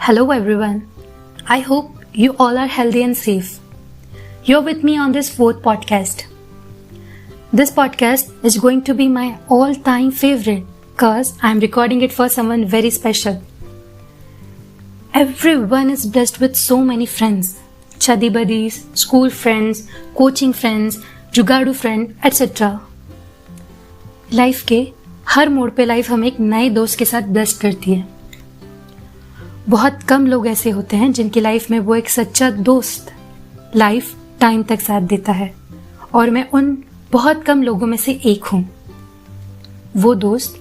Hello everyone. I hope you all are healthy and safe. You're with me on this fourth podcast. This podcast is going to be my all-time favorite because I'm recording it for someone very special. Everyone is blessed with so many friends. Chadi buddies, school friends, coaching friends, जुगाड़ू friend etc. Life के हर मोड़ पे life हमें एक नए दोस्त के साथ ब्लेस्ड करती है. बहुत कम लोग ऐसे होते हैं जिनकी लाइफ में वो एक सच्चा दोस्त लाइफ टाइम तक साथ देता है, और मैं उन बहुत कम लोगों में से एक हूँ. वो दोस्त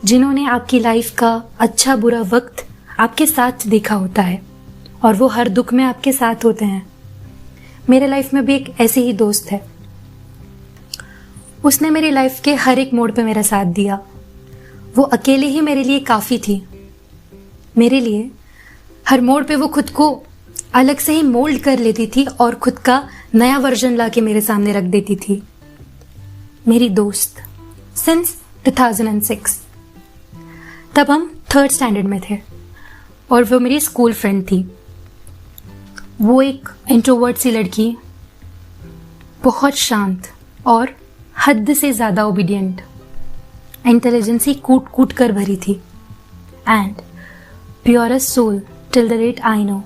जिन्होंने आपकी लाइफ का अच्छा बुरा वक्त आपके साथ देखा होता है और वो हर दुख में आपके साथ होते हैं. मेरे लाइफ में भी एक ऐसे ही दोस्त है. उसने मेरी लाइफ के हर एक मोड़ पे मेरा साथ दिया. वो अकेले ही मेरे लिए काफ़ी थी. मेरे लिए हर मोड़ पे वो खुद को अलग से ही मोल्ड कर लेती थी और खुद का नया वर्जन लाके मेरे सामने रख देती थी. मेरी दोस्त सिंस 2006. तब हम 3rd स्टैंडर्ड में थे और वो मेरी स्कूल फ्रेंड थी. वो एक इंट्रोवर्ट सी लड़की, बहुत शांत और हद से ज़्यादा ओबीडियंट, इंटेलिजेंसी कूट कूट कर भरी थी, and purest soul till the date I know.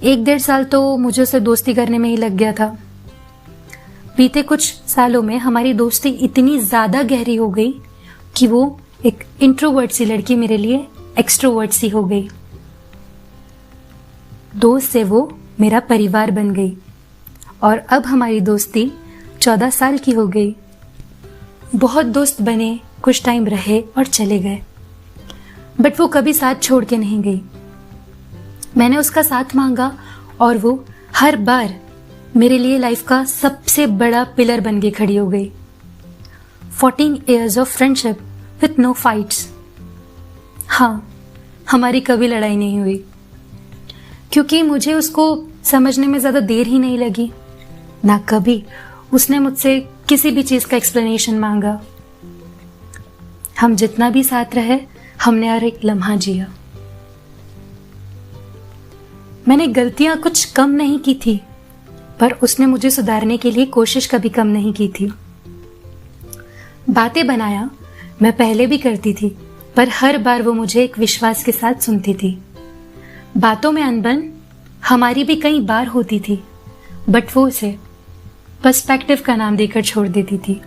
1-1.5 साल तो मुझे उससे दोस्ती करने में ही लग गया था. बीते कुछ सालों में हमारी दोस्ती इतनी ज़्यादा गहरी हो गई कि वो एक इंट्रोवर्ट सी लड़की मेरे लिए एक्सट्रोवर्ट सी हो गई. दोस्त से वो मेरा परिवार बन गई और अब हमारी दोस्ती 14 साल की हो गई. बहुत दोस्त बने, कुछ टाइम रहे और चले गए, बट वो कभी साथ छोड़ के नहीं गई. मैंने उसका साथ मांगा और वो हर बार मेरे लिए लाइफ का सबसे बड़ा पिलर बन के खड़ी हो गई. 14 years of friendship with no fights. हाँ, हमारी कभी लड़ाई नहीं हुई क्योंकि मुझे उसको समझने में ज़्यादा देर ही नहीं लगी. ना कभी उसने मुझसे किसी भी चीज़ का एक्सप्लेनेशन मांगा. हम जितना भी साथ रहे, हमने हर एक लम्हा जिया. मैंने गलतियां कुछ कम नहीं की थी, पर उसने मुझे सुधारने के लिए कोशिश कभी कम नहीं की थी. बातें बनाया मैं पहले भी करती थी, पर हर बार वो मुझे एक विश्वास के साथ सुनती थी. बातों में अनबन हमारी भी कई बार होती थी, बट वो उसे पर्सपेक्टिव का नाम देकर छोड़ देती थी.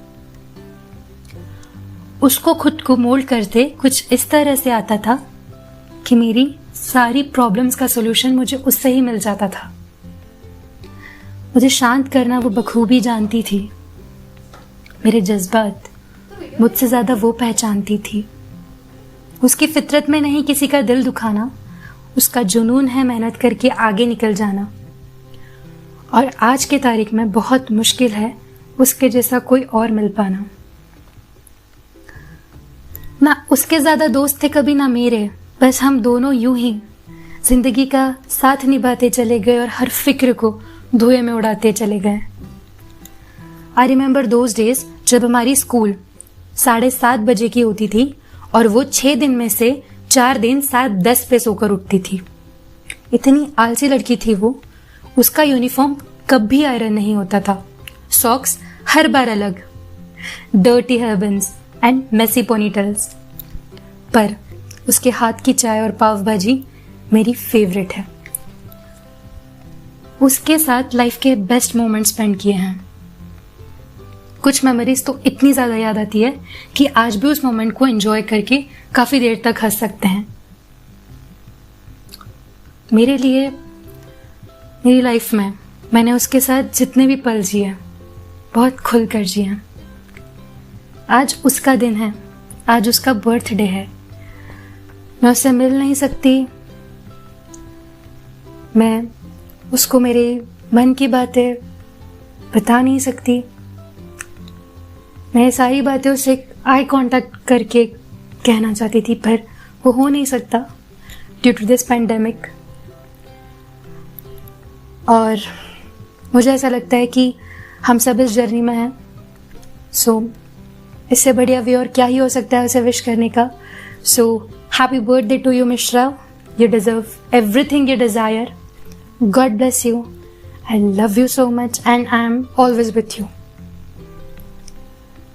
उसको खुद को मोल्ड करते कुछ इस तरह से आता था कि मेरी सारी प्रॉब्लम्स का सॉल्यूशन मुझे उससे ही मिल जाता था. मुझे शांत करना वो बखूबी जानती थी. मेरे जज्बात मुझसे ज़्यादा वो पहचानती थी. उसकी फितरत में नहीं किसी का दिल दुखाना, उसका जुनून है मेहनत करके आगे निकल जाना. और आज के तारीख में बहुत मुश्किल है उसके जैसा कोई और मिल पाना. ना उसके ज़्यादा दोस्त थे कभी, ना मेरे. बस हम दोनों यूं ही जिंदगी का साथ निभाते चले गए और हर फिक्र को धुएं में उड़ाते चले गए. आई रिमेंबर दोज डेज जब हमारी स्कूल 7:30 बजे की होती थी और वो 6 दिन में से 4 दिन 7:10 पे सोकर उठती थी. इतनी आलसी लड़की थी वो. उसका यूनिफॉर्म कभी आयरन नहीं होता था. सॉक्स हर बार अलग, डर्टी हेयरबैंड्स एंड मेसी पोनीटेल्स. पर उसके हाथ की चाय और पाव भाजी मेरी फेवरेट है. उसके साथ लाइफ के बेस्ट मोमेंट्स स्पेंड किए हैं. कुछ मेमोरीज तो इतनी ज़्यादा याद आती है कि आज भी उस मोमेंट को एंजॉय करके काफ़ी देर तक हंस सकते हैं. मेरे लिए मेरी लाइफ में मैंने उसके साथ जितने भी पल जिए बहुत खुल कर जिए. आज उसका दिन है, आज उसका बर्थडे है. मैं उससे मिल नहीं सकती. मैं उसको मेरे मन की बातें बता नहीं सकती. मैं सारी बातें उससे आई कांटेक्ट करके कहना चाहती थी, पर वो हो नहीं सकता ड्यू टू दिस पैंडेमिक. और मुझे ऐसा लगता है कि हम सब इस जर्नी में हैं. सो इससे बढ़िया वे और क्या ही हो सकता है उसे विश करने का. So happy birthday to you Mishra. You deserve everything you desire. God bless you. I love you so much and I am always with you.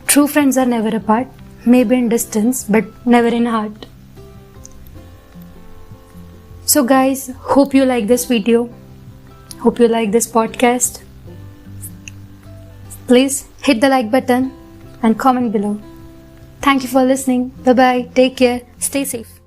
True friends are never apart, maybe in distance, but never in heart. So guys, hope you like this video. Hope you like this podcast. Please hit the like button and comment below. Thank you for listening. Bye bye. Take care. Stay safe.